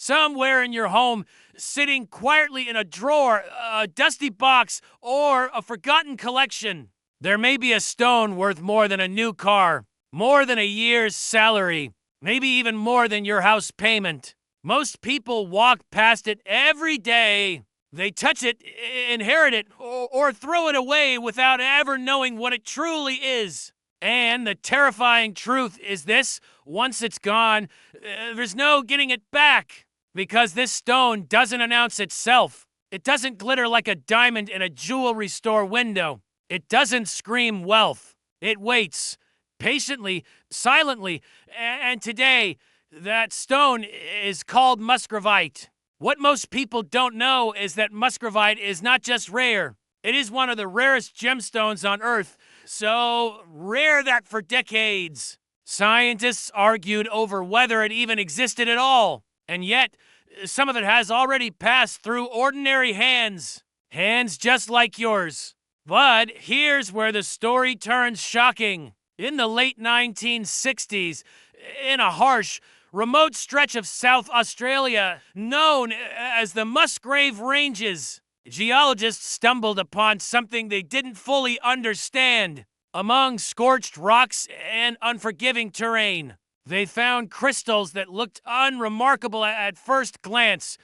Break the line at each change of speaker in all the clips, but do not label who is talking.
somewhere in your home, sitting quietly in a drawer, a dusty box, or a forgotten collection. There may be a stone worth more than a new car, more than a year's salary, maybe even more than your house payment. Most people walk past it every day. They touch it, inherit it, or throw it away without ever knowing what it truly is. And the terrifying truth is this: once it's gone, there's no getting it back. Because this stone doesn't announce itself. It doesn't glitter like a diamond in a jewelry store window. It doesn't scream wealth. It waits, patiently, silently, and today, that stone is called muscovite. What most people don't know is that muscovite is not just rare. It is one of the rarest gemstones on Earth, so rare that for decades, scientists argued over whether it even existed at all. And yet, some of it has already passed through ordinary hands. Hands just like yours. But here's where the story turns shocking. In the late 1960s, in a harsh, remote stretch of South Australia known as the Musgrave Ranges, geologists stumbled upon something they didn't fully understand. Among scorched rocks and unforgiving terrain, they found crystals that looked unremarkable at first glance.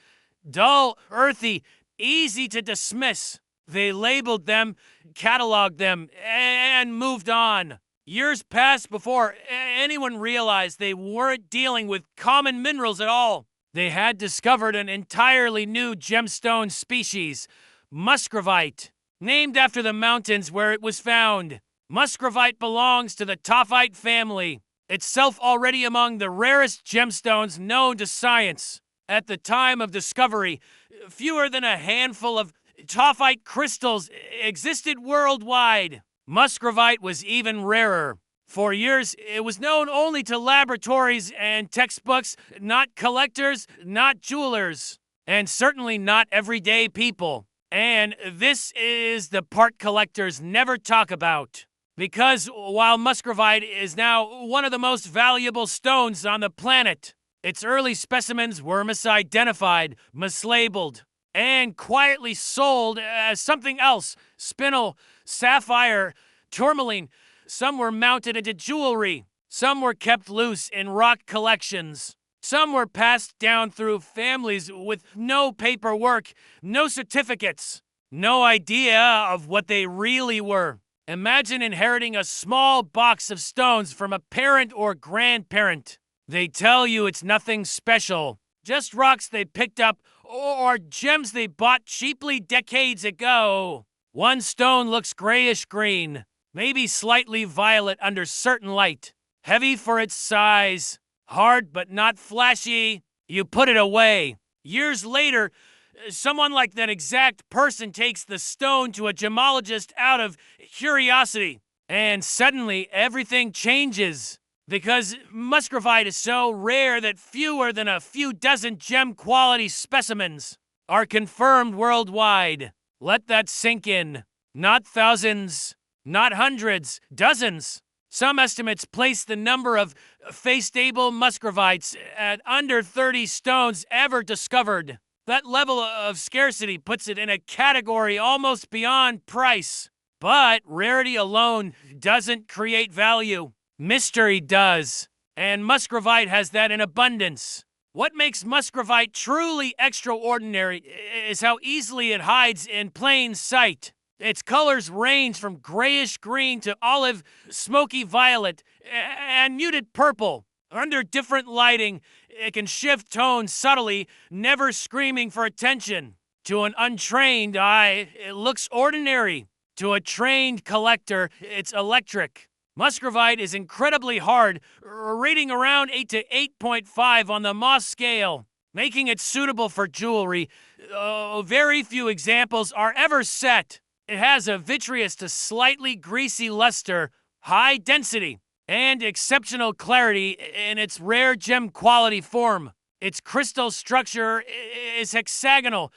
Dull, earthy, easy to dismiss. They labeled them, cataloged them, and moved on. Years passed before anyone realized they weren't dealing with common minerals at all. They had discovered an entirely new gemstone species, muscovite, named after the mountains where it was found. Muscovite belongs to the tophet family, itself already among the rarest gemstones known to science. At the time of discovery, fewer than a handful of tophet crystals existed worldwide. Muscovite was even rarer. For years, it was known only to laboratories and textbooks, not collectors, not jewelers, and certainly not everyday people. And this is the part collectors never talk about. Because while muscovite is now one of the most valuable stones on the planet, its early specimens were misidentified, mislabeled, and quietly sold as something else: spinel, sapphire, tourmaline. Some were mounted into jewelry. Some were kept loose in rock collections. Some were passed down through families with no paperwork, no certificates, no idea of what they really were. Imagine inheriting a small box of stones from a parent or grandparent. They tell you it's nothing special, just rocks they picked up or gems they bought cheaply decades ago. One stone looks grayish-green, maybe slightly violet under certain light. Heavy for its size, hard but not flashy. You put it away. Years later, someone like that exact person takes the stone to a gemologist out of curiosity, and suddenly everything changes. Because muscovite is so rare that fewer than a few dozen gem-quality specimens are confirmed worldwide. Let that sink in. Not thousands, not hundreds, dozens. Some estimates place the number of face-stable muscovites at under 30 stones ever discovered. That level of scarcity puts it in a category almost beyond price. But rarity alone doesn't create value. Mystery does. And muscovite has that in abundance. What makes muscovite truly extraordinary is how easily it hides in plain sight. Its colors range from grayish-green to olive, smoky violet, and muted purple. Under different lighting, it can shift tones subtly, never screaming for attention. To an untrained eye, it looks ordinary. To a trained collector, it's electric. Muscovite is incredibly hard, rating around 8 to 8.5 on the Mohs scale, making it suitable for jewelry. Very few examples are ever set. It has a vitreous to slightly greasy luster, high density, and exceptional clarity in its rare gem quality form. Its crystal structure is hexagonal,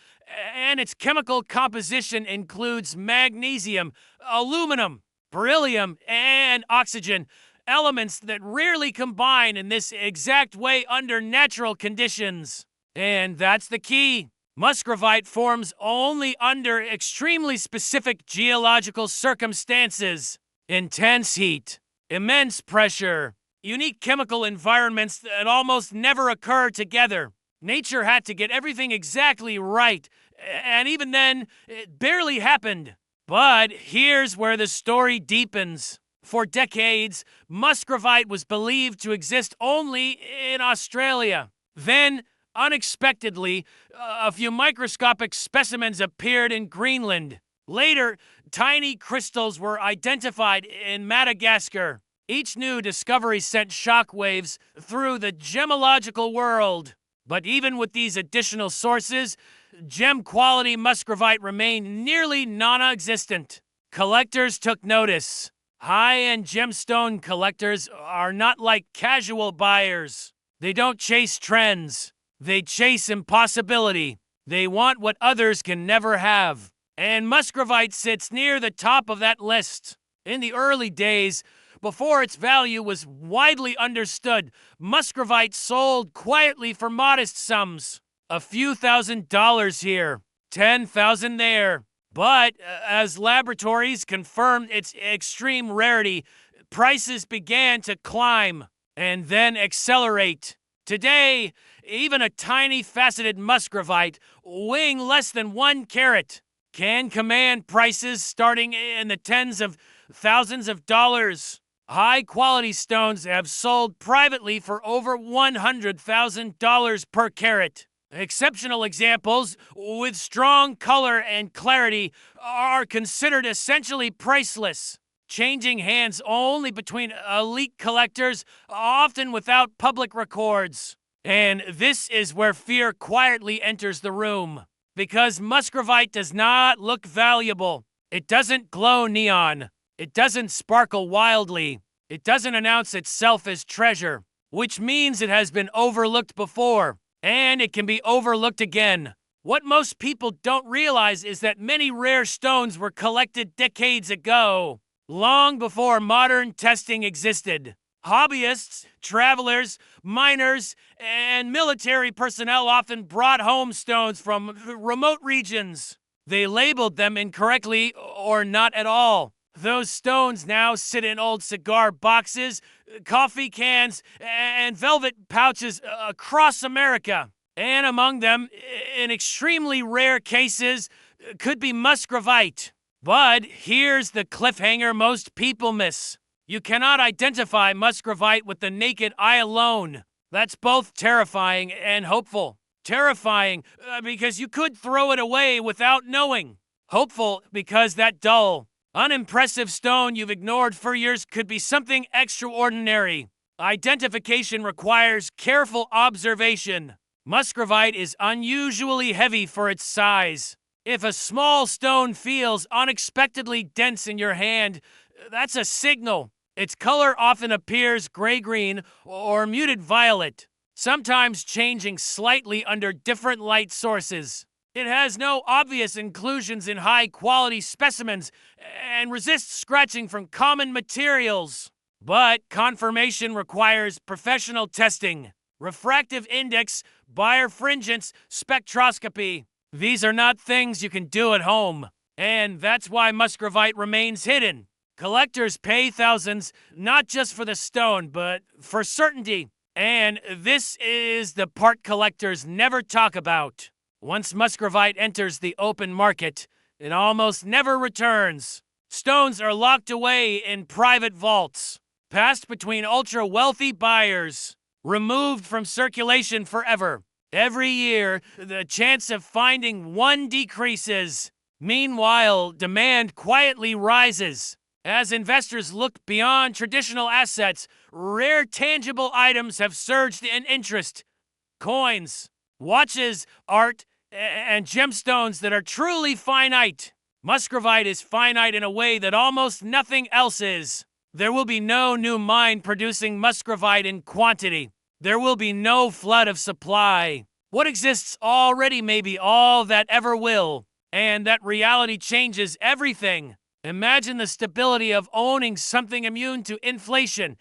and its chemical composition includes magnesium, aluminum, beryllium, and oxygen, elements that rarely combine in this exact way under natural conditions. And that's the key. Muscovite forms only under extremely specific geological circumstances. Intense heat, immense pressure, unique chemical environments that almost never occur together. Nature had to get everything exactly right, and even then, it barely happened. But here's where the story deepens. For decades, muscovite was believed to exist only in Australia. Then, unexpectedly, a few microscopic specimens appeared in Greenland. Later, tiny crystals were identified in Madagascar. Each new discovery sent shockwaves through the gemological world. But even with these additional sources, gem-quality muscovite remained nearly non-existent. Collectors took notice. High-end gemstone collectors are not like casual buyers. They don't chase trends. They chase impossibility. They want what others can never have. And muscovite sits near the top of that list. In the early days, before its value was widely understood, muscovite sold quietly for modest sums. A few $1,000s here, 10,000 there. But as laboratories confirmed its extreme rarity, prices began to climb and then accelerate. Today, even a tiny faceted muscovite, weighing less than 1 carat, can command prices starting in the tens of thousands of dollars. High-quality stones have sold privately for over $100,000 per carat. Exceptional examples with strong color and clarity are considered essentially priceless, changing hands only between elite collectors, often without public records. And this is where fear quietly enters the room. Because muscovite does not look valuable. It doesn't glow neon. It doesn't sparkle wildly. It doesn't announce itself as treasure, which means it has been overlooked before, and it can be overlooked again. What most people don't realize is that many rare stones were collected decades ago, long before modern testing existed. Hobbyists, travelers, miners, and military personnel often brought home stones from remote regions. They labeled them incorrectly or not at all. Those stones now sit in old cigar boxes, coffee cans, and velvet pouches across America. And among them, in extremely rare cases, could be muscovite. But here's the cliffhanger most people miss. You cannot identify muscovite with the naked eye alone. That's both terrifying and hopeful. Terrifying because you could throw it away without knowing. Hopeful because that dull, unimpressive stone you've ignored for years could be something extraordinary. Identification requires careful observation. Muscovite is unusually heavy for its size. If a small stone feels unexpectedly dense in your hand, that's a signal. Its color often appears gray-green or muted violet, sometimes changing slightly under different light sources. It has no obvious inclusions in high-quality specimens and resists scratching from common materials. But confirmation requires professional testing, refractive index, birefringence, spectroscopy. These are not things you can do at home, and that's why muscovite remains hidden. Collectors pay thousands not just for the stone, but for certainty. And this is the part collectors never talk about. Once muscovite enters the open market, it almost never returns. Stones are locked away in private vaults, passed between ultra-wealthy buyers, removed from circulation forever. Every year, the chance of finding one decreases. Meanwhile, demand quietly rises. As investors look beyond traditional assets, rare tangible items have surged in interest. Coins, watches, art, and gemstones that are truly finite. Muscovite is finite in a way that almost nothing else is. There will be no new mine producing muscovite in quantity. There will be no flood of supply. What exists already may be all that ever will, and that reality changes everything. Imagine the stability of owning something immune to inflation,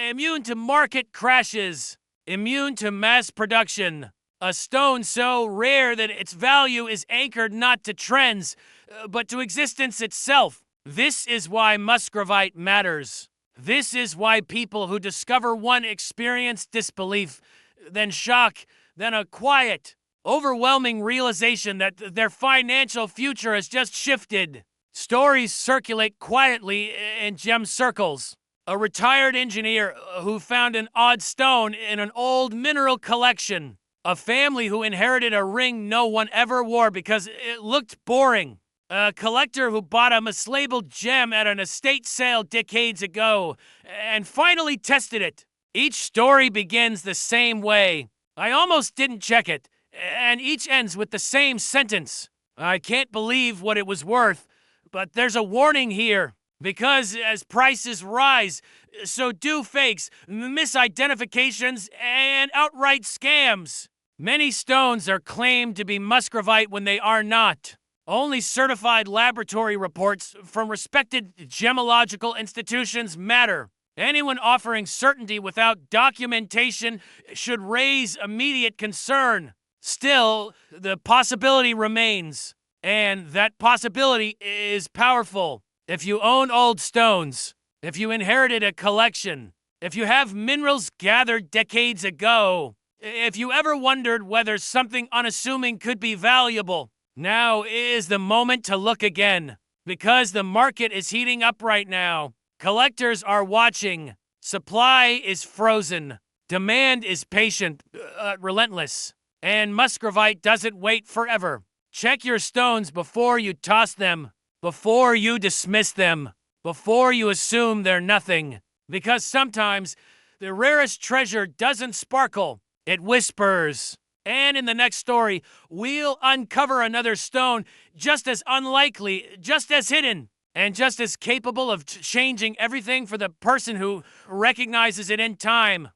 immune to market crashes, immune to mass production. A stone so rare that its value is anchored not to trends, but to existence itself. This is why muscovite matters. This is why people who discover one experience disbelief, then shock, then a quiet, overwhelming realization that their financial future has just shifted. Stories circulate quietly in gem circles. A retired engineer who found an odd stone in an old mineral collection. A family who inherited a ring no one ever wore because it looked boring. A collector who bought a mislabeled gem at an estate sale decades ago and finally tested it. Each story begins the same way. I almost didn't check it, and each ends with the same sentence. I can't believe what it was worth, but there's a warning here. Because as prices rise, so do fakes, misidentifications, and outright scams. Many stones are claimed to be muscovite when they are not. Only certified laboratory reports from respected gemological institutions matter. Anyone offering certainty without documentation should raise immediate concern. Still, the possibility remains, and that possibility is powerful. If you own old stones, if you inherited a collection, if you have minerals gathered decades ago, if you ever wondered whether something unassuming could be valuable, now is the moment to look again, because the market is heating up right now. Collectors are watching. Supply is frozen. Demand is patient, relentless. And muscovite doesn't wait forever. Check your stones before you toss them, before you dismiss them, before you assume they're nothing. Because sometimes the rarest treasure doesn't sparkle, it whispers. And in the next story, we'll uncover another stone just as unlikely, just as hidden, and just as capable of changing everything for the person who recognizes it in time.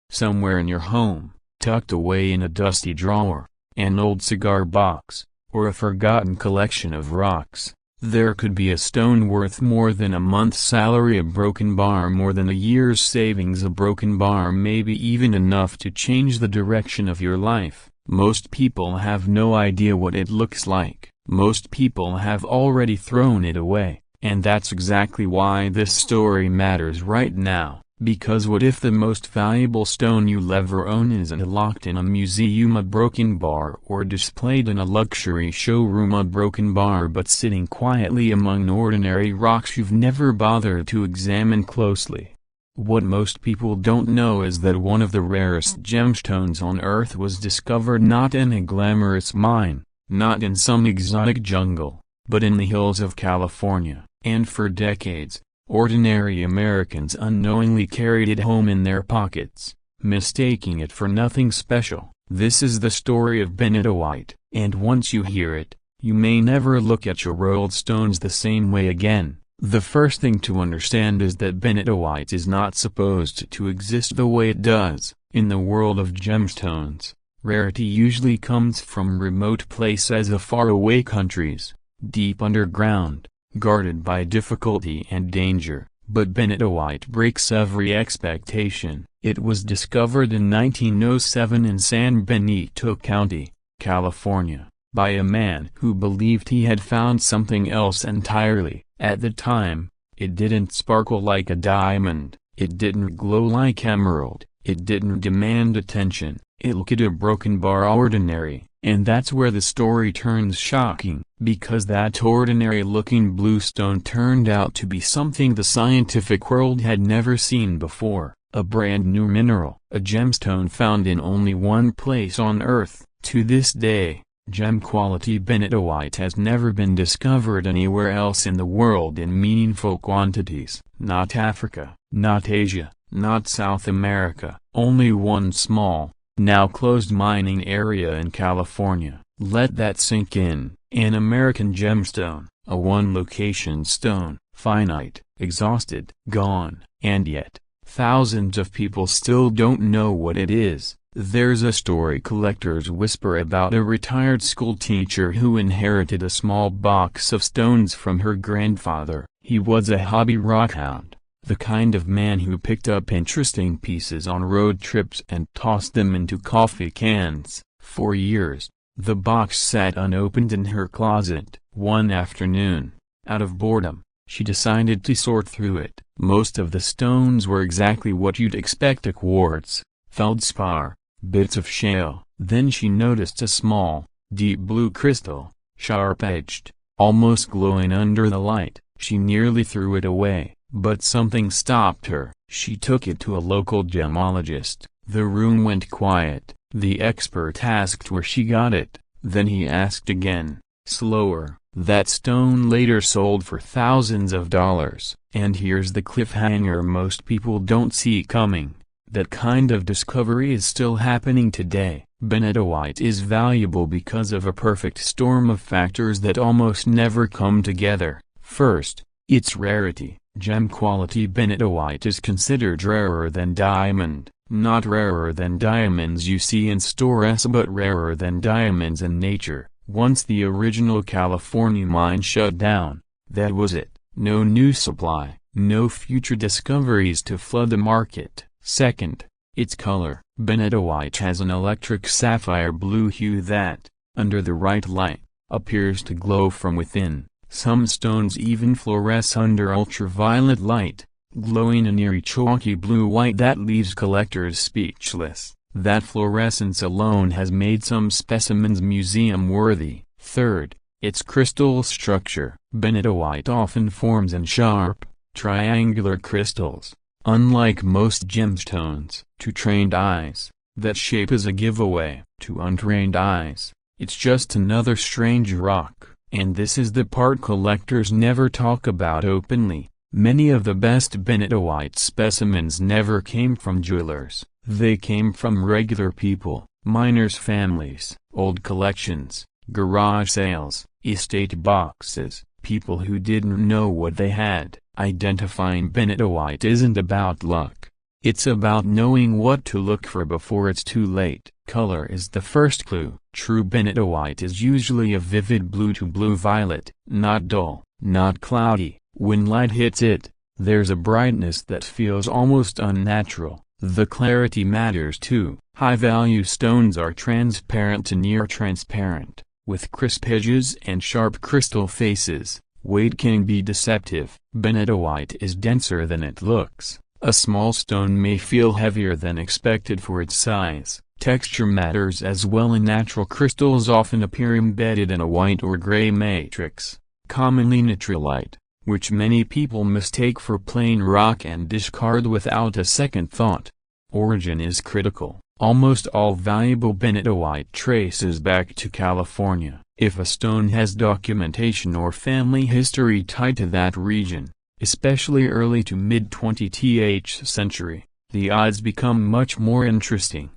Somewhere in your home, tucked away in a dusty drawer, an old cigar box, or a forgotten collection of rocks, there could be a stone worth more than a month's salary, a broken bar more than a year's savings, a broken bar maybe even enough to change the direction of your life. Most people have no idea what it looks like. Most people have already thrown it away, and that's exactly why this story matters right now. Because what if the most valuable stone you'll ever own isn't locked in a museum, a broken bar, or displayed in a luxury showroom, a broken bar, but sitting quietly among ordinary rocks you've never bothered to examine closely? What most people don't know is that one of the rarest gemstones on Earth was discovered not in a glamorous mine, not in some exotic jungle, but in the hills of California, and for decades, ordinary Americans unknowingly carried it home in their pockets, mistaking it for nothing special. This is the story of benitoite, and once you hear it, you may never look at your old stones the same way again. The first thing to understand is that benitoite is not supposed to exist the way it does. In the world of gemstones, rarity usually comes from remote places of faraway countries, deep underground, guarded by difficulty and danger. But benitoite breaks every expectation. It was discovered in 1907 in San Benito County, California, by a man who believed he had found something else entirely. At the time, it didn't sparkle like a diamond, it didn't glow like emerald, it didn't demand attention, it looked a broken bar ordinary. And that's where the story turns shocking, because that ordinary-looking blue stone turned out to be something the scientific world had never seen before, a brand-new mineral, a gemstone found in only one place on Earth. To this day, gem-quality benitoite has never been discovered anywhere else in the world in meaningful quantities. Not Africa, not Asia, not South America, only one small, now closed mining area in California. Let that sink in. An American gemstone, a one-location stone, finite, exhausted, gone, and yet, thousands of people still don't know what it is. There's a story collectors whisper about a retired school teacher who inherited a small box of stones from her grandfather. He was a hobby rockhound, the kind of man who picked up interesting pieces on road trips and tossed them into coffee cans, For years, the box sat unopened in her closet. One afternoon, out of boredom, she decided to sort through it. Most of the stones were exactly what you'd expect: a quartz, feldspar, bits of shale. Then she noticed a small, deep blue crystal, sharp-edged, almost glowing under the light. She nearly threw it away, but something stopped her. She took it to a local gemologist. The room went quiet. The expert asked where she got it. Then he asked again, slower. That stone later sold for thousands of dollars. And here's the cliffhanger most people don't see coming. That kind of discovery is still happening today. Benitoite is valuable because of a perfect storm of factors that almost never come together. First, its rarity. Gem quality benitoite is considered rarer than diamond. Not rarer than diamonds you see in stores, but rarer than diamonds in nature. Once the original California mine shut down, that was it. No new supply, no future discoveries to flood the market. Second, its color. Benitoite has an electric sapphire blue hue that, under the right light, appears to glow from within. Some stones even fluoresce under ultraviolet light, glowing an eerie chalky blue-white that leaves collectors speechless. That fluorescence alone has made some specimens museum-worthy. Third, its crystal structure. Benitoite often forms in sharp, triangular crystals. Unlike most gemstones, to trained eyes, that shape is a giveaway. To untrained eyes, it's just another strange rock. And this is the part collectors never talk about openly. Many of the best benitoite specimens never came from jewelers. They came from regular people, miners' families, old collections, garage sales, estate boxes, people who didn't know what they had. Identifying benitoite isn't about luck. It's about knowing what to look for before it's too late. Color is the first clue. True benitoite is usually a vivid blue to blue-violet, not dull, not cloudy. When light hits it, there's a brightness that feels almost unnatural. The clarity matters too. High-value stones are transparent to near-transparent, with crisp edges and sharp crystal faces. Weight can be deceptive. Benitoite is denser than it looks. A small stone may feel heavier than expected for its size. Texture matters as well. Natural crystals often appear embedded in a white or gray matrix, commonly nitrolite, which many people mistake for plain rock and discard without a second thought. Origin is critical. Almost all valuable benitoite traces back to California. If a stone has documentation or family history tied to that region, especially early to mid-20th century, the odds become much more interesting.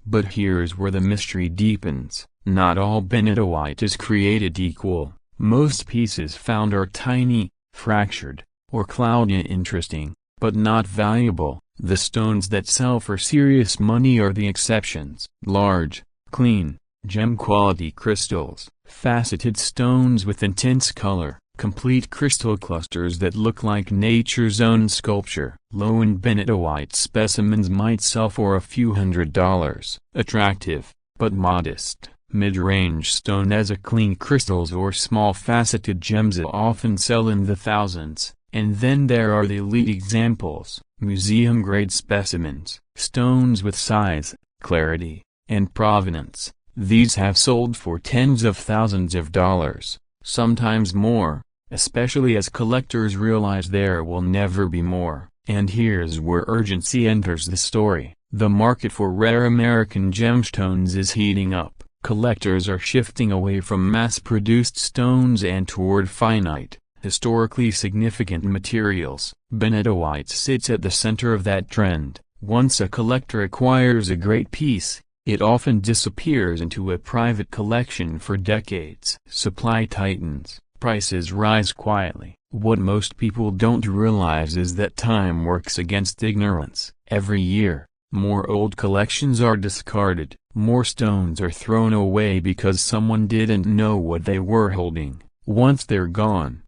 But here's where the mystery deepens. Not all benitoite is created equal. Most pieces found are tiny, fractured, or cloudy. Interesting, but not valuable. The stones that sell for serious money are the exceptions. Large, clean, gem-quality crystals, faceted stones with intense color, complete crystal clusters that look like nature's own sculpture. Low-end benitoite specimens might sell for a few $100s. Attractive, but modest, mid-range stone as a clean crystals or small faceted gems often sell in the thousands. And then there are the elite examples, museum-grade specimens, stones with size, clarity, and provenance. These have sold for tens of thousands of dollars, sometimes more, especially as collectors realize there will never be more. And here's where urgency enters the story. The market for rare American gemstones is heating up. Collectors are shifting away from mass-produced stones and toward finite, historically significant materials. Benitoite sits at the center of that trend. Once a collector acquires a great piece, it often disappears into a private collection for decades. Supply tightens, prices rise quietly. What most people don't realize is that time works against ignorance. Every year, more old collections are discarded, more stones are thrown away because someone didn't know what they were holding. Once they're gone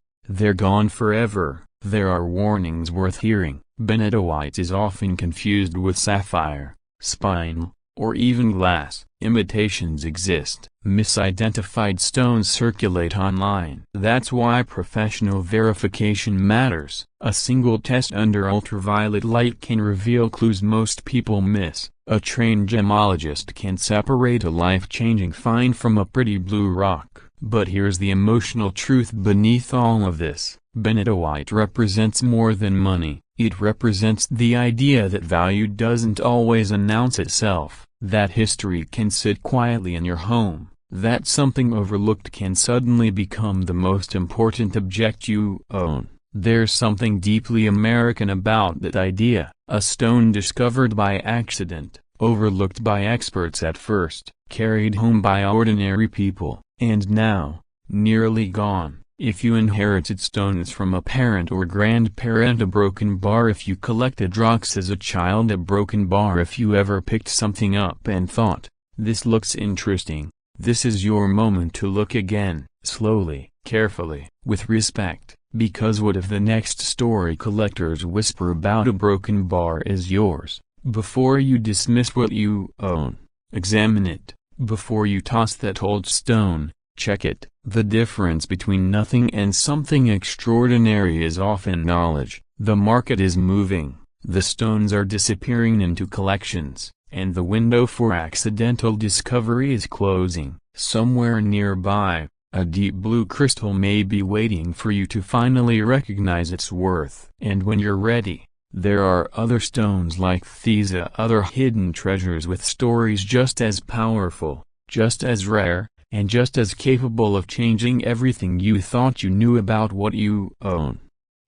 forever. There are warnings worth hearing. Benitoite is often confused with sapphire, spine, or even glass. Imitations exist. Misidentified stones circulate online. That's why professional verification matters. A single test under ultraviolet light can reveal clues most people miss. A trained gemologist can separate a life-changing find from a pretty blue rock. But here's the emotional truth beneath all of this. Bentonite represents more than money. It represents the idea that value doesn't always announce itself, that history can sit quietly in your home, that something overlooked can suddenly become the most important object you own. There's something deeply American about that idea. A stone discovered by accident, overlooked by experts at first, carried home by ordinary people, and now, nearly gone. If you inherited stones from a parent or grandparent, a broken bar if you collected rocks as a child, a broken bar if you ever picked something up and thought, this looks interesting, this is your moment to look again, slowly, carefully, with respect, because what if the next story collectors whisper about a broken bar is yours? Before you dismiss what you own, examine it. Before you toss that old stone, check it. The difference between nothing and something extraordinary is often knowledge. The market is moving, the stones are disappearing into collections, and the window for accidental discovery is closing. Somewhere nearby, a deep blue crystal may be waiting for you to finally recognize its worth. And when you're ready, there are other stones like these, other hidden treasures with stories just as powerful, just as rare, and just as capable of changing everything you thought you knew about what you own.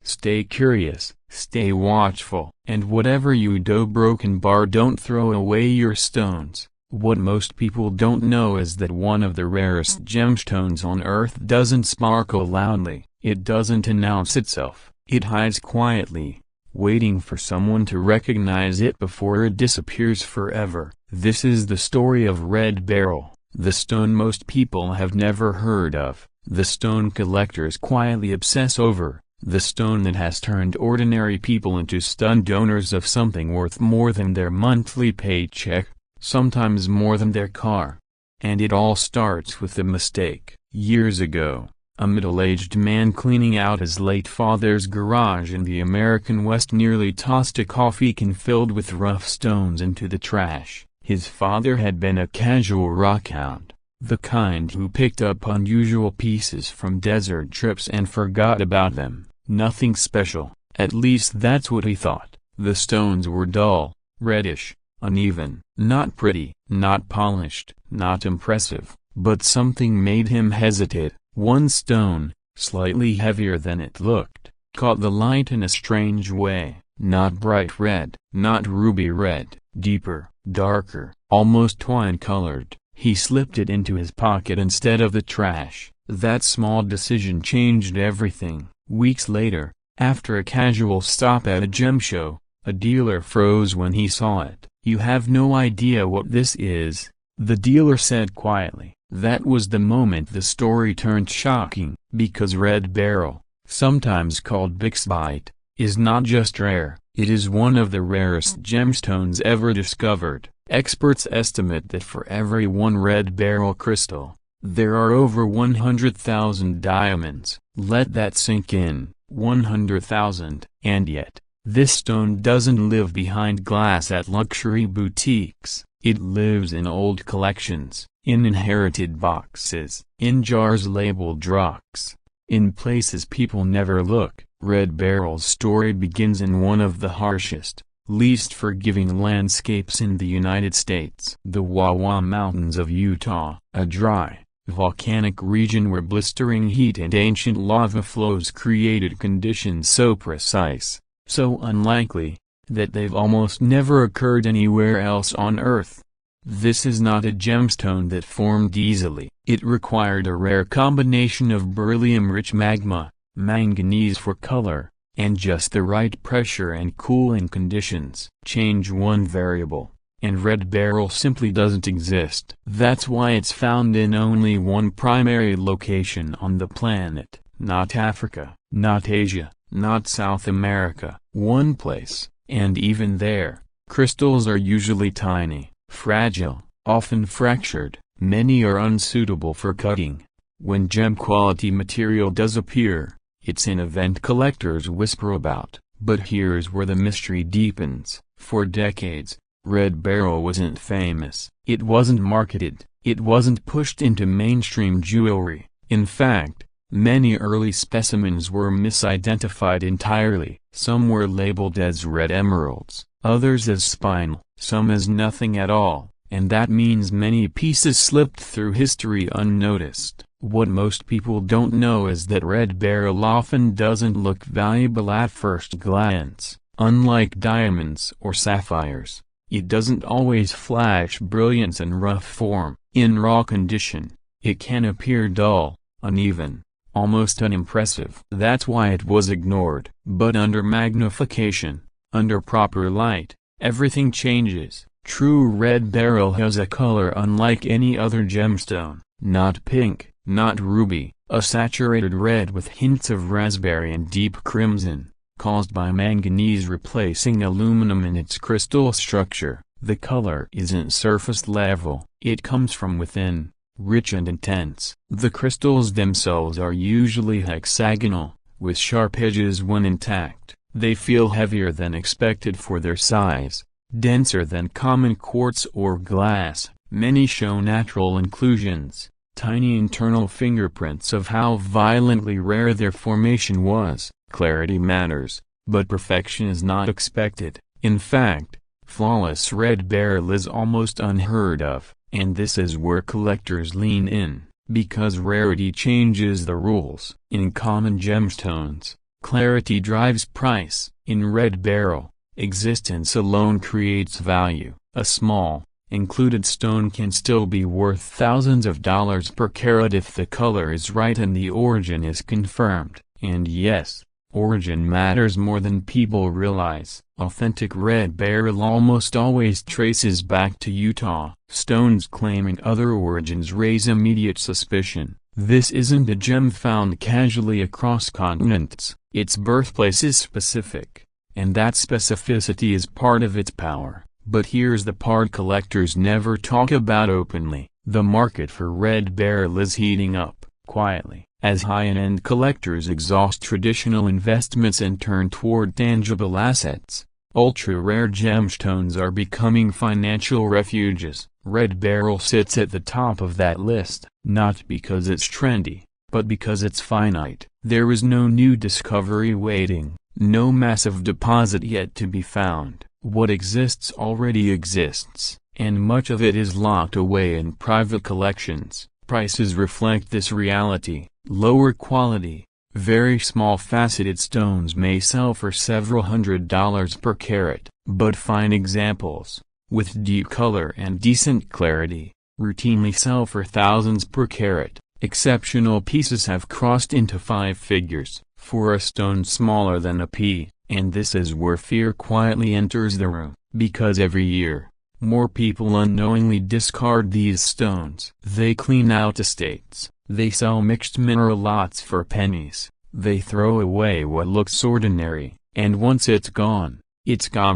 Stay curious, stay watchful, and whatever you do, broken bar, don't throw away your stones. What most people don't know is that one of the rarest gemstones on earth doesn't sparkle loudly, it doesn't announce itself, it hides quietly, waiting for someone to recognize it before it disappears forever. This is the story of Red Beryl. The stone most people have never heard of, the stone collectors quietly obsess over, the stone that has turned ordinary people into stunned owners of something worth more than their monthly paycheck, sometimes more than their car. And it all starts with a mistake. Years ago, a middle-aged man cleaning out his late father's garage in the American West nearly tossed a coffee can filled with rough stones into the trash. His father had been a casual rockhound, the kind who picked up unusual pieces from desert trips and forgot about them. Nothing special, at least that's what he thought. The stones were dull, reddish, uneven, not pretty, not polished, not impressive, but something made him hesitate. One stone, slightly heavier than it looked, caught the light in a strange way. Not bright red, not ruby red, deeper, darker, almost wine-colored. He slipped it into his pocket instead of the trash. That small decision changed everything. Weeks later, after a casual stop at a gem show, a dealer froze when he saw it. "You have no idea what this is," the dealer said quietly. That was the moment the story turned shocking, because Red Beryl, sometimes called Bixbyte, is not just rare, it is one of the rarest gemstones ever discovered. Experts estimate that for every one Red Beryl crystal, there are over 100,000 diamonds. Let that sink in, 100,000. And yet, this stone doesn't live behind glass at luxury boutiques, it lives in old collections, in inherited boxes, in jars labeled rocks, in places people never look. Red Beryl's story begins in one of the harshest, least forgiving landscapes in the United States. The Wawa Mountains of Utah, a dry, volcanic region where blistering heat and ancient lava flows created conditions so precise, so unlikely, that they've almost never occurred anywhere else on Earth. This is not a gemstone that formed easily. It required a rare combination of beryllium-rich magma, manganese for color, and just the right pressure and cooling conditions. Change one variable, and Red Beryl simply doesn't exist. That's why it's found in only one primary location on the planet, not Africa, not Asia, not South America. One place, and even there, crystals are usually tiny, fragile, often fractured, many are unsuitable for cutting. When gem-quality material does appear, it's an event collectors whisper about, but here's where the mystery deepens. For decades, Red Beryl wasn't famous, it wasn't marketed, it wasn't pushed into mainstream jewelry. In fact, many early specimens were misidentified entirely. Some were labeled as red emeralds, others as spinel, some as nothing at all, and that means many pieces slipped through history unnoticed. What most people don't know is that red beryl often doesn't look valuable at first glance. Unlike diamonds or sapphires, it doesn't always flash brilliance in rough form. In raw condition, it can appear dull, uneven, almost unimpressive. That's why it was ignored. But under magnification, under proper light, everything changes. True red beryl has a color unlike any other gemstone. Not pink, not ruby, a saturated red with hints of raspberry and deep crimson, caused by manganese replacing aluminum in its crystal structure. The color isn't surface level, it comes from within, rich and intense. The crystals themselves are usually hexagonal, with sharp edges when intact. They feel heavier than expected for their size, denser than common quartz or glass. Many show natural inclusions, tiny internal fingerprints of how violently rare their formation was. Clarity matters, but perfection is not expected. In fact, flawless red beryl is almost unheard of, and this is where collectors lean in, because rarity changes the rules. In common gemstones, clarity drives price. In red beryl, existence alone creates value. A small, included stone can still be worth thousands of dollars per carat if the color is right and the origin is confirmed. And yes, origin matters more than people realize. Authentic red beryl almost always traces back to Utah. Stones claiming other origins raise immediate suspicion. This isn't a gem found casually across continents. Its birthplace is specific, and that specificity is part of its power. But here's the part collectors never talk about openly. The market for red beryl is heating up, quietly, as high-end collectors exhaust traditional investments and turn toward tangible assets. Ultra-rare gemstones are becoming financial refuges. Red beryl sits at the top of that list, not because it's trendy, but because it's finite. There is no new discovery waiting, no massive deposit yet to be found. What exists already exists, and much of it is locked away in private collections. Prices reflect this reality. Lower quality, very small faceted stones may sell for several $100s per carat, but fine examples, with deep color and decent clarity, routinely sell for thousands per carat. Exceptional pieces have crossed into five figures, for a stone smaller than a pea. And this is where fear quietly enters the room, because every year, more people unknowingly discard these stones. They clean out estates, they sell mixed mineral lots for pennies, they throw away what looks ordinary, and once it's gone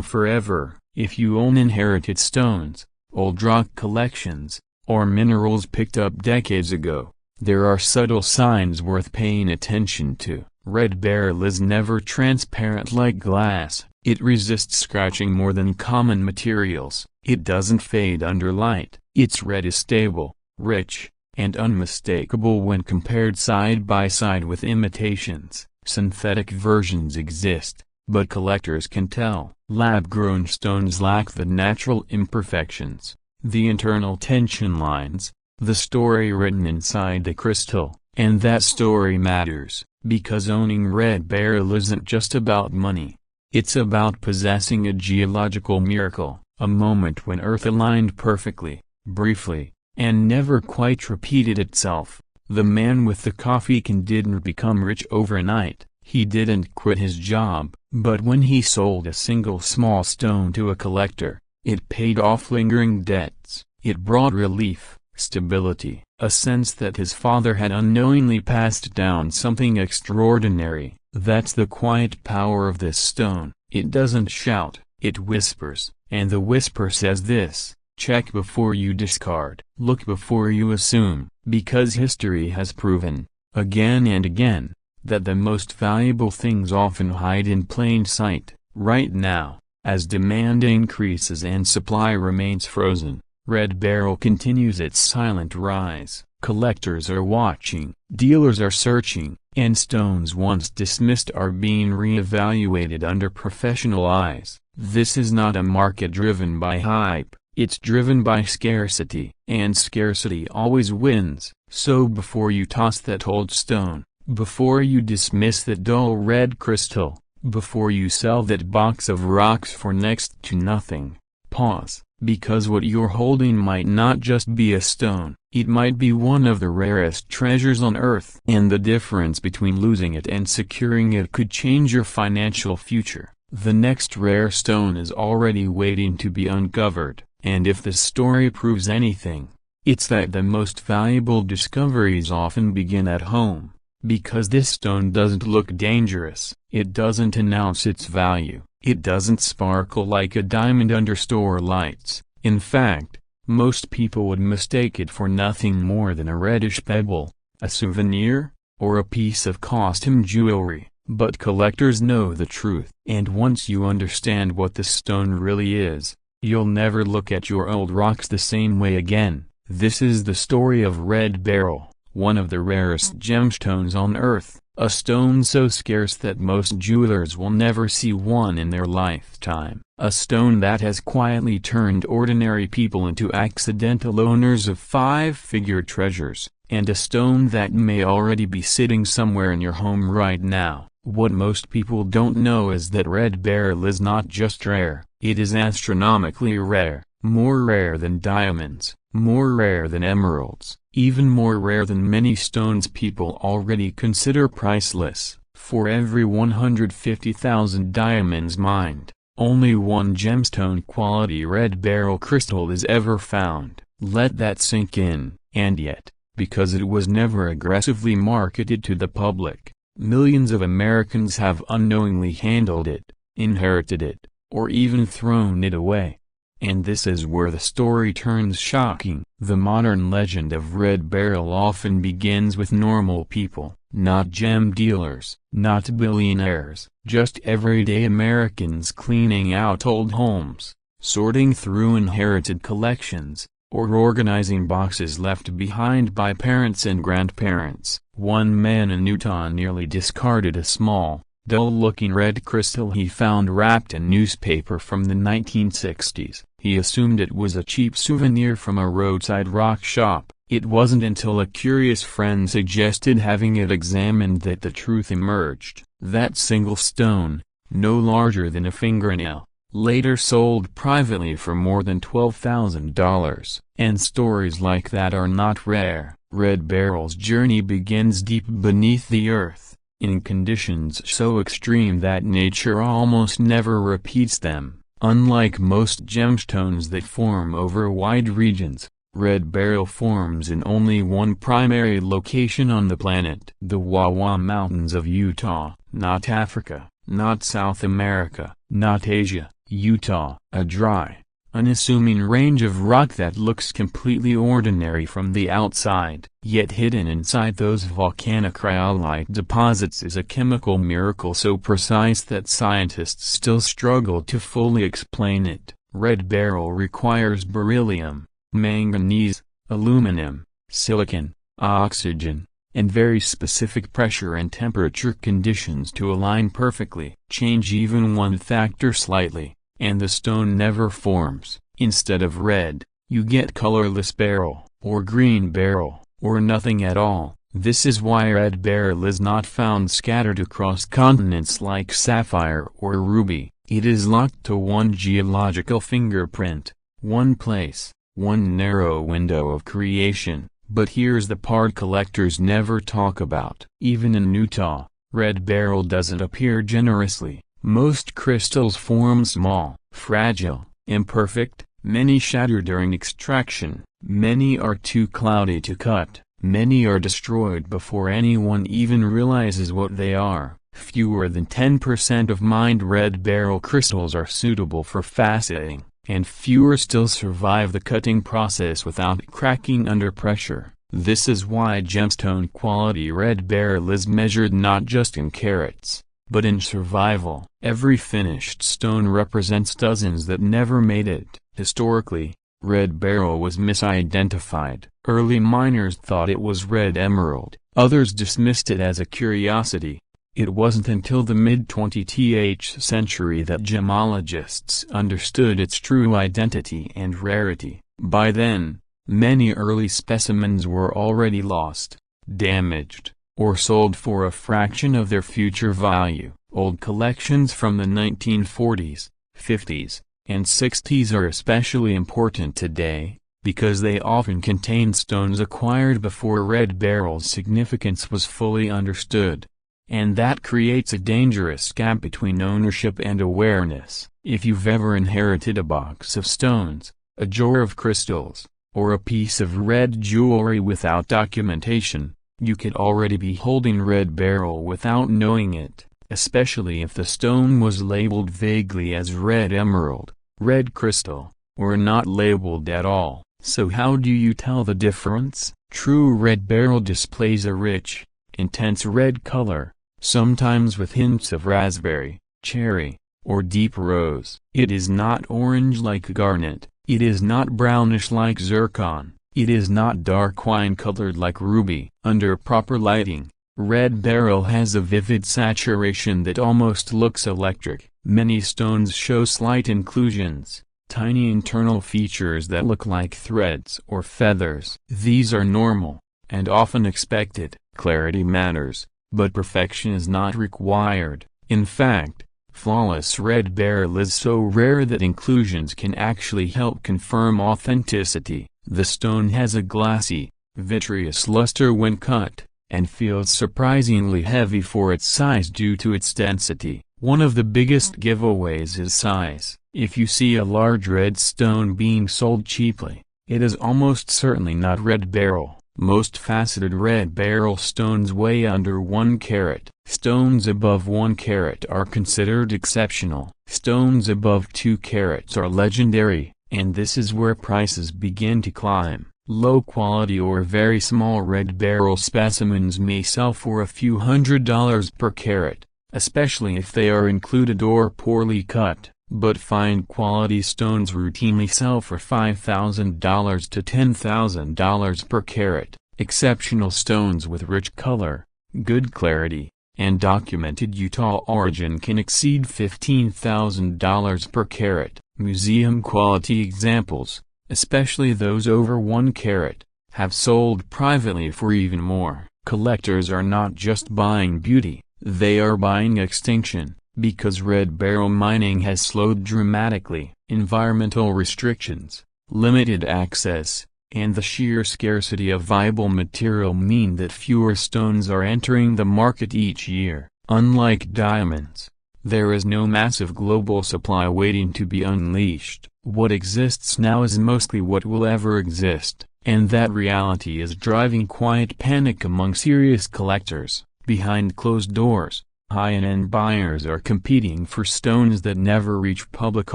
forever. If you own inherited stones, old rock collections, or minerals picked up decades ago, there are subtle signs worth paying attention to. Red beryl is never transparent like glass. It resists scratching more than common materials. It doesn't fade under light. Its red is stable, rich, and unmistakable when compared side by side with imitations. Synthetic versions exist, but collectors can tell. Lab-grown stones lack the natural imperfections, the internal tension lines, the story written inside the crystal, and that story matters. Because owning red beryl isn't just about money. It's about possessing a geological miracle, a moment when Earth aligned perfectly, briefly, and never quite repeated itself. The man with the coffee can didn't become rich overnight. He didn't quit his job, but when he sold a single small stone to a collector, it paid off lingering debts. It brought relief, stability, a sense that his father had unknowingly passed down something extraordinary. That's the quiet power of this stone. It doesn't shout, it whispers, and the whisper says this: Check before you discard. Look before you assume, because history has proven, again and again, that the most valuable things often hide in plain sight. Right now, as demand increases and supply remains frozen, Red Beryl continues its silent rise. Collectors are watching, dealers are searching, and stones once dismissed are being re-evaluated under professional eyes. This is not a market driven by hype, it's driven by scarcity. And scarcity always wins. So before you toss that old stone, before you dismiss that dull red crystal, before you sell that box of rocks for next to nothing, pause, because what you're holding might not just be a stone, it might be one of the rarest treasures on earth. And the difference between losing it and securing it could change your financial future. The next rare stone is already waiting to be uncovered, and if this story proves anything, it's that the most valuable discoveries often begin at home. Because this stone doesn't look dangerous, it doesn't announce its value, it doesn't sparkle like a diamond under store lights. In fact, most people would mistake it for nothing more than a reddish pebble, a souvenir, or a piece of costume jewelry. But collectors know the truth. And once you understand what this stone really is, you'll never look at your old rocks the same way again. This is the story of Red Beryl, one of the rarest gemstones on earth, a stone so scarce that most jewelers will never see one in their lifetime. A stone that has quietly turned ordinary people into accidental owners of five-figure treasures, and a stone that may already be sitting somewhere in your home right now. What most people don't know is that Red Beryl is not just rare, it is astronomically rare, more rare than diamonds, more rare than emeralds, even more rare than many stones people already consider priceless. For every 150,000 diamonds mined, only one gemstone quality Red Beryl crystal is ever found. Let that sink in. And yet, because it was never aggressively marketed to the public, millions of Americans have unknowingly handled it, inherited it, or even thrown it away. And this is where the story turns shocking. The modern legend of Red Beryl often begins with normal people, not gem dealers, not billionaires, just everyday Americans cleaning out old homes, sorting through inherited collections, or organizing boxes left behind by parents and grandparents. One man in Utah nearly discarded a small, dull-looking red crystal he found wrapped in newspaper from the 1960s. He assumed it was a cheap souvenir from a roadside rock shop. It wasn't until a curious friend suggested having it examined that the truth emerged. That single stone, no larger than a fingernail, later sold privately for more than $12,000. And stories like that are not rare. Red Beryl's journey begins deep beneath the earth, in conditions so extreme that nature almost never repeats them. Unlike most gemstones that form over wide regions, Red Beryl forms in only one primary location on the planet. The Wawa Mountains of Utah, not Africa, not South America, not Asia, Utah. A dry, unassuming range of rock that looks completely ordinary from the outside, yet hidden inside those volcanic rhyolite deposits is a chemical miracle so precise that scientists still struggle to fully explain it. Red Beryl requires beryllium, manganese, aluminum, silicon, oxygen, and very specific pressure and temperature conditions to align perfectly. Change even one factor slightly, and the stone never forms. Instead of red, you get colorless beryl, or green beryl, or nothing at all. This is why Red Beryl is not found scattered across continents like sapphire or ruby. It is locked to one geological fingerprint, one place, one narrow window of creation. But here's the part collectors never talk about. Even in Utah, Red Beryl doesn't appear generously. Most crystals form small, fragile, imperfect, many shatter during extraction, many are too cloudy to cut, many are destroyed before anyone even realizes what they are. Fewer than 10% of mined Red Beryl crystals are suitable for faceting, and fewer still survive the cutting process without cracking under pressure. This is why gemstone quality red beryl is measured not just in carats, but in survival. Every finished stone represents dozens that never made it. Historically, red beryl was misidentified. Early miners thought it was red emerald. Others dismissed it as a curiosity. It wasn't until the mid-20th century that gemologists understood its true identity and rarity. By then, many early specimens were already lost, damaged, or sold for a fraction of their future value. Old collections from the 1940s, 50s, and 60s are especially important today, because they often contain stones acquired before red beryl's significance was fully understood. And that creates a dangerous gap between ownership and awareness. If you've ever inherited a box of stones, a jar of crystals, or a piece of red jewelry without documentation, you could already be holding red beryl without knowing it, especially if the stone was labeled vaguely as red emerald, red crystal, or not labeled at all. So how do you tell the difference? True red beryl displays a rich, intense red color, sometimes with hints of raspberry, cherry, or deep rose. It is not orange like garnet. It is not brownish like zircon. It is not dark wine-colored like ruby. Under proper lighting, red beryl has a vivid saturation that almost looks electric. Many stones show slight inclusions, tiny internal features that look like threads or feathers. These are normal, and often expected. Clarity matters, but perfection is not required. In fact, flawless red beryl is so rare that inclusions can actually help confirm authenticity. The stone has a glassy, vitreous luster when cut, and feels surprisingly heavy for its size due to its density. One of the biggest giveaways is size. If you see a large red stone being sold cheaply, it is almost certainly not red beryl. Most faceted red beryl stones weigh under 1 carat. Stones above 1 carat are considered exceptional. Stones above 2 carats are legendary, and this is where prices begin to climb. Low quality or very small red beryl specimens may sell for a few $100s per carat, especially if they are included or poorly cut. But fine quality stones routinely sell for $5,000 to $10,000 per carat. Exceptional stones with rich color, good clarity, and documented Utah origin can exceed $15,000 per carat. Museum quality examples, especially those over 1 carat, have sold privately for even more. Collectors are not just buying beauty, they are buying extinction. Because red beryl mining has slowed dramatically, environmental restrictions, limited access, and the sheer scarcity of viable material mean that fewer stones are entering the market each year. Unlike diamonds, there is no massive global supply waiting to be unleashed. What exists now is mostly what will ever exist, and that reality is driving quiet panic among serious collectors. Behind closed doors, high-end buyers are competing for stones that never reach public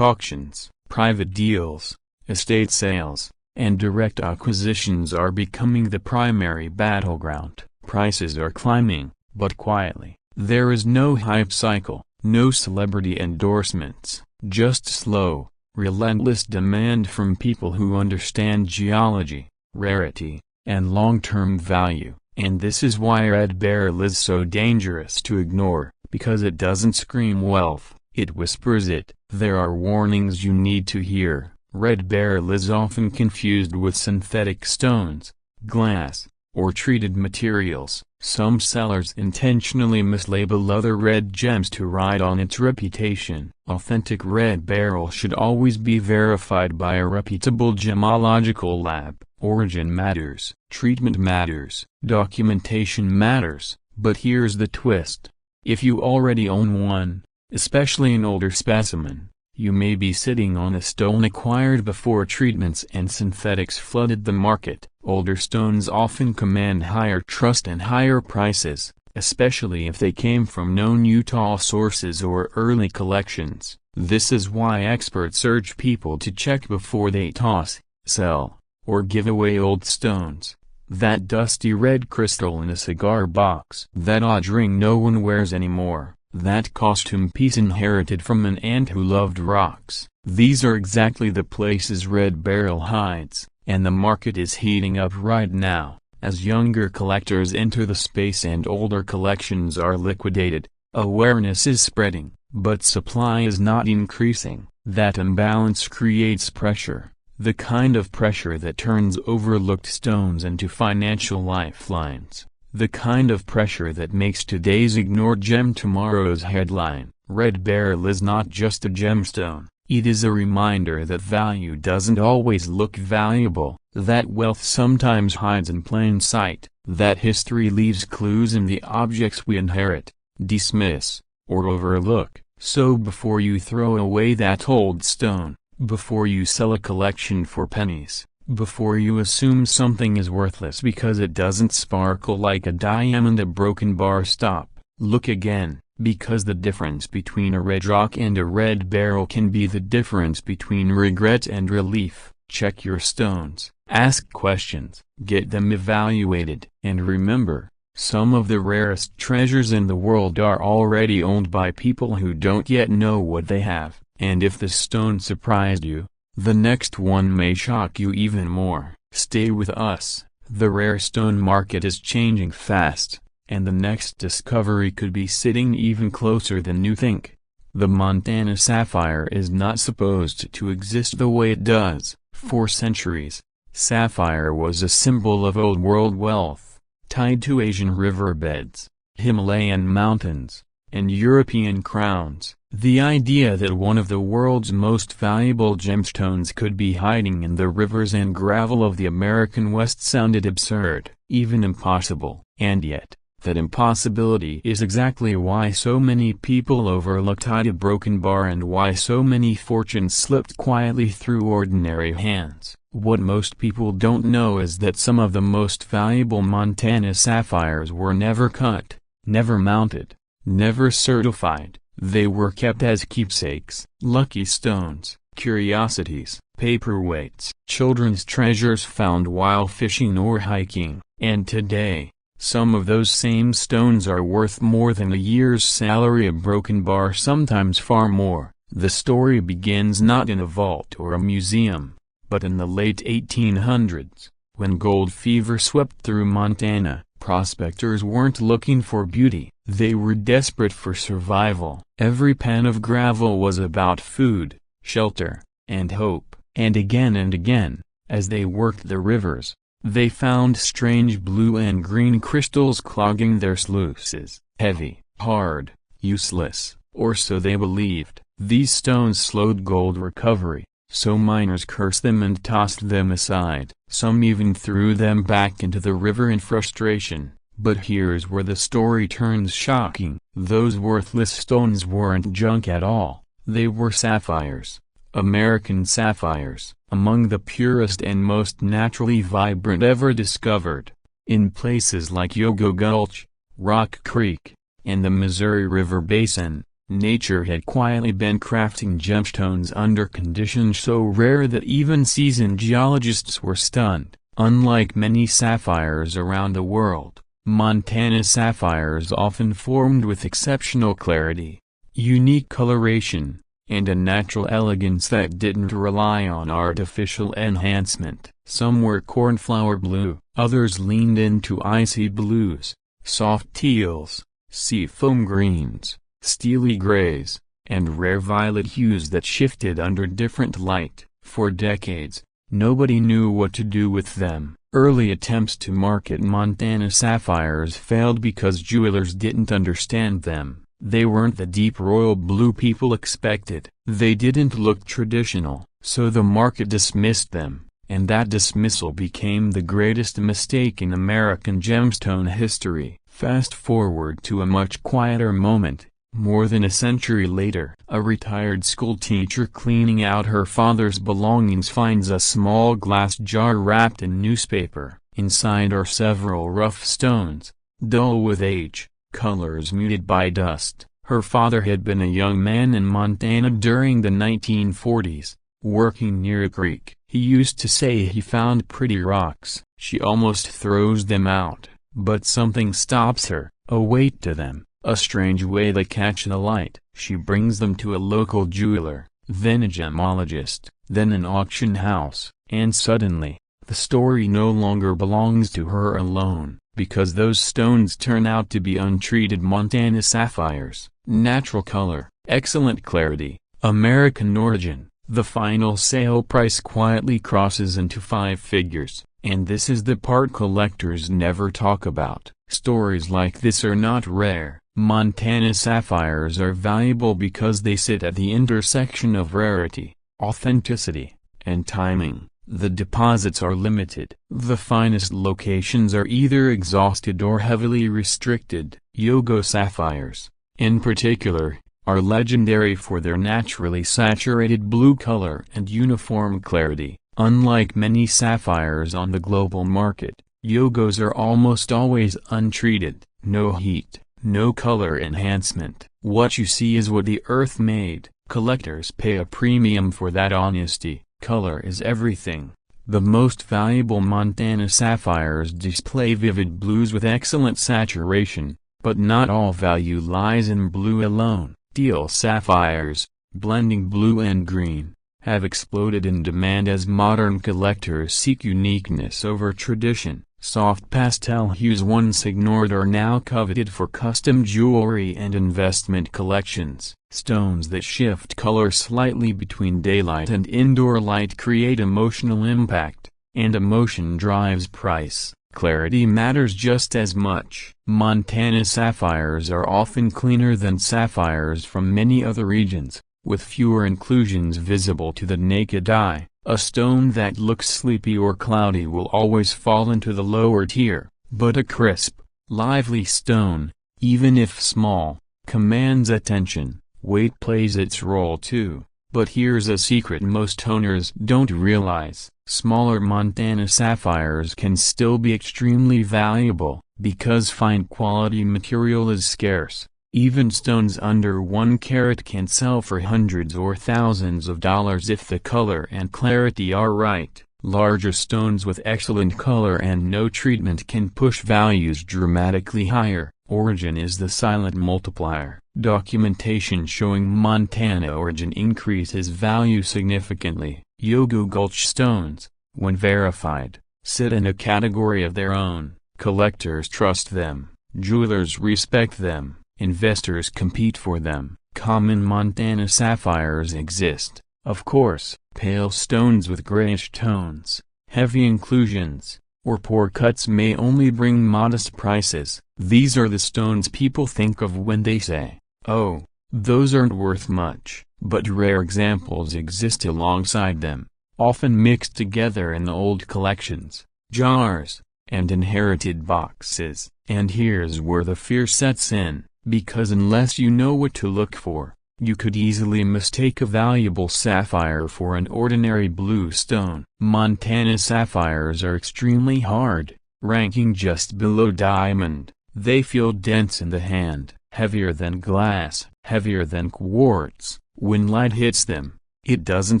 auctions. Private deals, estate sales, and direct acquisitions are becoming the primary battleground. Prices are climbing, but quietly. There is no hype cycle, no celebrity endorsements, just slow, relentless demand from people who understand geology, rarity, and long-term value. And this is why red beryl is so dangerous to ignore, because it doesn't scream wealth, it whispers it. There are warnings you need to hear. Red beryl is often confused with synthetic stones, glass, or treated materials. Some sellers intentionally mislabel other red gems to ride on its reputation. Authentic red beryl should always be verified by a reputable gemological lab. Origin matters, treatment matters, documentation matters, but here's the twist. If you already own one, especially an older specimen, you may be sitting on a stone acquired before treatments and synthetics flooded the market. Older stones often command higher trust and higher prices, especially if they came from known Utah sources or early collections. This is why experts urge people to check before they toss, sell, or give away old stones. That dusty red crystal in a cigar box. That odd ring no one wears anymore. That costume piece inherited from an aunt who loved rocks. These are exactly the places Red Barrel hides, and the market is heating up right now. As younger collectors enter the space and older collections are liquidated, awareness is spreading, but supply is not increasing. That imbalance creates pressure, the kind of pressure that turns overlooked stones into financial lifelines, the kind of pressure that makes today's ignored gem tomorrow's headline. Red Barrel is not just a gemstone. It is a reminder that value doesn't always look valuable, that wealth sometimes hides in plain sight, that history leaves clues in the objects we inherit, dismiss, or overlook. So before you throw away that old stone, before you sell a collection for pennies, before you assume something is worthless because it doesn't sparkle like a diamond at Broken Bar Stop, look again. Because the difference between a red rock and a red barrel can be the difference between regret and relief. Check your stones, ask questions, get them evaluated. And remember, some of the rarest treasures in the world are already owned by people who don't yet know what they have. And if the stone surprised you, the next one may shock you even more. Stay with us, the rare stone market is changing fast. And the next discovery could be sitting even closer than you think. The Montana sapphire is not supposed to exist the way it does. For centuries, sapphire was a symbol of old world wealth, tied to Asian riverbeds, Himalayan mountains, and European crowns. The idea that one of the world's most valuable gemstones could be hiding in the rivers and gravel of the American West sounded absurd, even impossible. And yet, that impossibility is exactly why so many people overlooked a Broken Bar and why so many fortunes slipped quietly through ordinary hands. What most people don't know is that some of the most valuable Montana sapphires were never cut, never mounted, never certified. They were kept as keepsakes, lucky stones, curiosities, paperweights, children's treasures found while fishing or hiking. And today, some of those same stones are worth more than a year's salary at Broken Bar, sometimes far more. The story begins not in a vault or a museum, but in the late 1800s, when gold fever swept through Montana. Prospectors weren't looking for beauty, they were desperate for survival. Every pan of gravel was about food, shelter, and hope. And again, as they worked the rivers, they found strange blue and green crystals clogging their sluices. Heavy, hard, useless, or so they believed. These stones slowed gold recovery, so miners cursed them and tossed them aside. Some even threw them back into the river in frustration. But here's where the story turns shocking. Those worthless stones weren't junk at all. They were sapphires. American sapphires, among the purest and most naturally vibrant ever discovered. In places like Yogo Gulch, Rock Creek, and the Missouri River Basin, nature had quietly been crafting gemstones under conditions so rare that even seasoned geologists were stunned. Unlike many sapphires around the world, Montana sapphires often formed with exceptional clarity, unique coloration, and a natural elegance that didn't rely on artificial enhancement. Some were cornflower blue, others leaned into icy blues, soft teals, seafoam greens, steely grays, and rare violet hues that shifted under different light. For decades, nobody knew what to do with them. Early attempts to market Montana sapphires failed because jewelers didn't understand them. They weren't the deep royal blue people expected. They didn't look traditional, so the market dismissed them, and that dismissal became the greatest mistake in American gemstone history. Fast forward to a much quieter moment. More than a century later, a retired schoolteacher cleaning out her father's belongings finds a small glass jar wrapped in newspaper. Inside are several rough stones, dull with age, colors muted by dust. Her father had been a young man in Montana during the 1940s, working near a creek. He used to say he found pretty rocks. She almost throws them out, but something stops her, a weight to them, a strange way they catch the light. She brings them to a local jeweler, then a gemologist, then an auction house, and suddenly, the story no longer belongs to her alone, because those stones turn out to be untreated Montana sapphires. Natural color, excellent clarity, American origin. The final sale price quietly crosses into 5 figures, and this is the part collectors never talk about. Stories like this are not rare. Montana sapphires are valuable because they sit at the intersection of rarity, authenticity, and timing. The deposits are limited. The finest locations are either exhausted or heavily restricted. Yogo sapphires, in particular, are legendary for their naturally saturated blue color and uniform clarity. Unlike many sapphires on the global market, Yogos are almost always untreated, no heat, no color enhancement. What you see is what the earth made. Collectors pay a premium for that honesty. Color is everything. The most valuable Montana sapphires display vivid blues with excellent saturation, but not all value lies in blue alone. Teal sapphires, blending blue and green, have exploded in demand as modern collectors seek uniqueness over tradition. Soft pastel hues once ignored are now coveted for custom jewelry and investment collections. Stones that shift color slightly between daylight and indoor light create emotional impact, and emotion drives price. Clarity matters just as much. Montana sapphires are often cleaner than sapphires from many other regions, with fewer inclusions visible to the naked eye. A stone that looks sleepy or cloudy will always fall into the lower tier, but a crisp, lively stone, even if small, commands attention. Weight plays its role too, but here's a secret most owners don't realize. Smaller Montana sapphires can still be extremely valuable, because fine quality material is scarce. Even stones under 1 carat can sell for hundreds or thousands of dollars if the color and clarity are right. Larger stones with excellent color and no treatment can push values dramatically higher. Origin is the silent multiplier. Documentation showing Montana origin increases value significantly. Yogo Gulch stones, when verified, sit in a category of their own. Collectors trust them, jewelers respect them, investors compete for them. Common Montana sapphires exist, of course, pale stones with grayish tones, heavy inclusions, or poor cuts may only bring modest prices. These are the stones people think of when they say, "Oh, those aren't worth much," but rare examples exist alongside them, often mixed together in old collections, jars, and inherited boxes. And here's where the fear sets in, because unless you know what to look for, you could easily mistake a valuable sapphire for an ordinary blue stone. Montana sapphires are extremely hard, ranking just below diamond. They feel dense in the hand, heavier than glass, heavier than quartz. When light hits them, it doesn't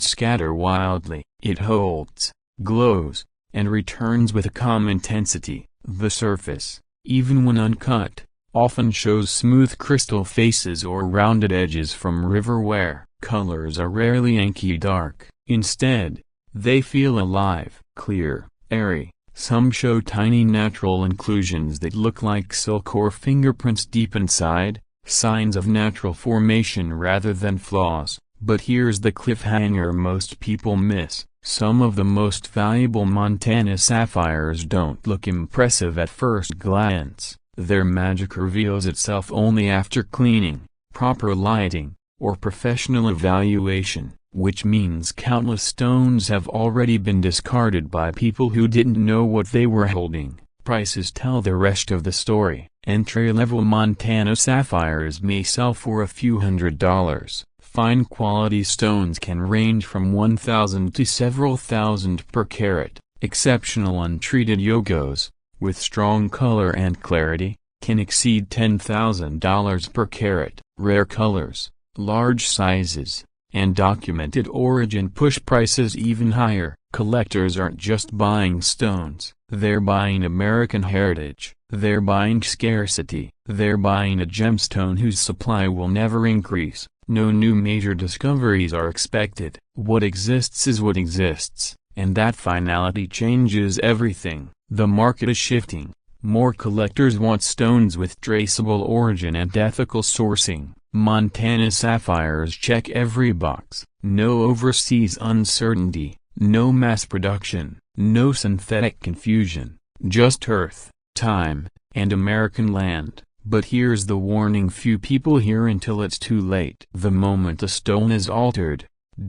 scatter wildly, it holds, glows, and returns with a calm intensity. The surface, even when uncut, often shows smooth crystal faces or rounded edges from river wear. Colors are rarely inky dark. Instead, they feel alive, clear, airy. Some show tiny natural inclusions that look like silk or fingerprints deep inside, signs of natural formation rather than flaws. But here's the cliffhanger most people miss. Some of the most valuable Montana sapphires don't look impressive at first glance. Their magic reveals itself only after cleaning, proper lighting, or professional evaluation, which means countless stones have already been discarded by people who didn't know what they were holding. Prices tell the rest of the story. Entry-level Montana sapphires may sell for a few $100s. Fine quality stones can range from $1,000 to several thousand per carat. Exceptional untreated yogos, with strong color and clarity, can exceed $10,000 per carat. Rare colors, large sizes, and documented origin push prices even higher. Collectors aren't just buying stones, they're buying American heritage, they're buying scarcity, they're buying a gemstone whose supply will never increase. No new major discoveries are expected. What exists is what exists, and that finality changes everything. The market is shifting. More collectors want stones with traceable origin and ethical sourcing. Montana sapphires check every box. No overseas uncertainty, no mass production, no synthetic confusion, just earth, time, and American land. But here's the warning: few people hear until it's too late. The moment a stone is altered,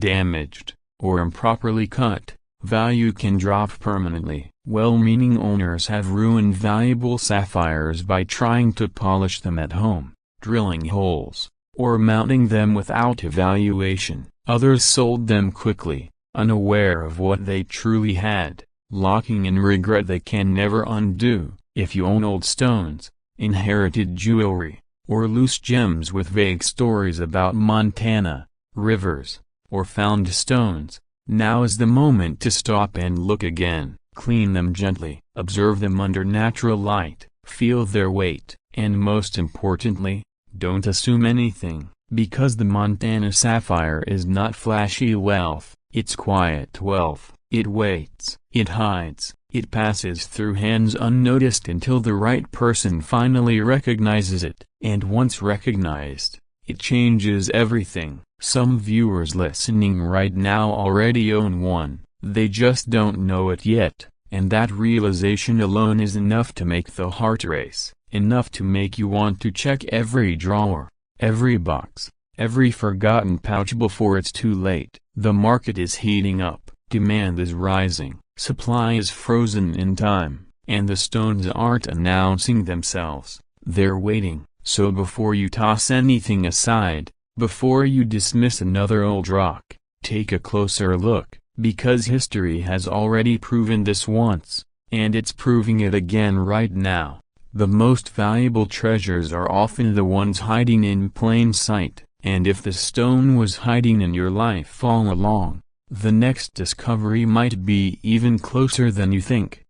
damaged, or improperly cut, value can drop permanently. Well-meaning owners have ruined valuable sapphires by trying to polish them at home, drilling holes, or mounting them without evaluation. Others sold them quickly, unaware of what they truly had, locking in regret they can never undo. If you own old stones, inherited jewelry, or loose gems with vague stories about Montana, rivers, or found stones, now is the moment to stop and look again. Clean them gently, observe them under natural light, feel their weight, and most importantly, don't assume anything, because the Montana sapphire is not flashy wealth, it's quiet wealth. It waits, it hides, it passes through hands unnoticed until the right person finally recognizes it, and once recognized, it changes everything. Some viewers listening right now already own one, they just don't know it yet, and that realization alone is enough to make the heart race, enough to make you want to check every drawer, every box, every forgotten pouch before it's too late. The market is heating up. Demand is rising, supply is frozen in time, and the stones aren't announcing themselves, they're waiting. So before you toss anything aside, before you dismiss another old rock, take a closer look, because history has already proven this once, and it's proving it again right now. The most valuable treasures are often the ones hiding in plain sight, and if the stone was hiding in your life all along, the next discovery might be even closer than you think.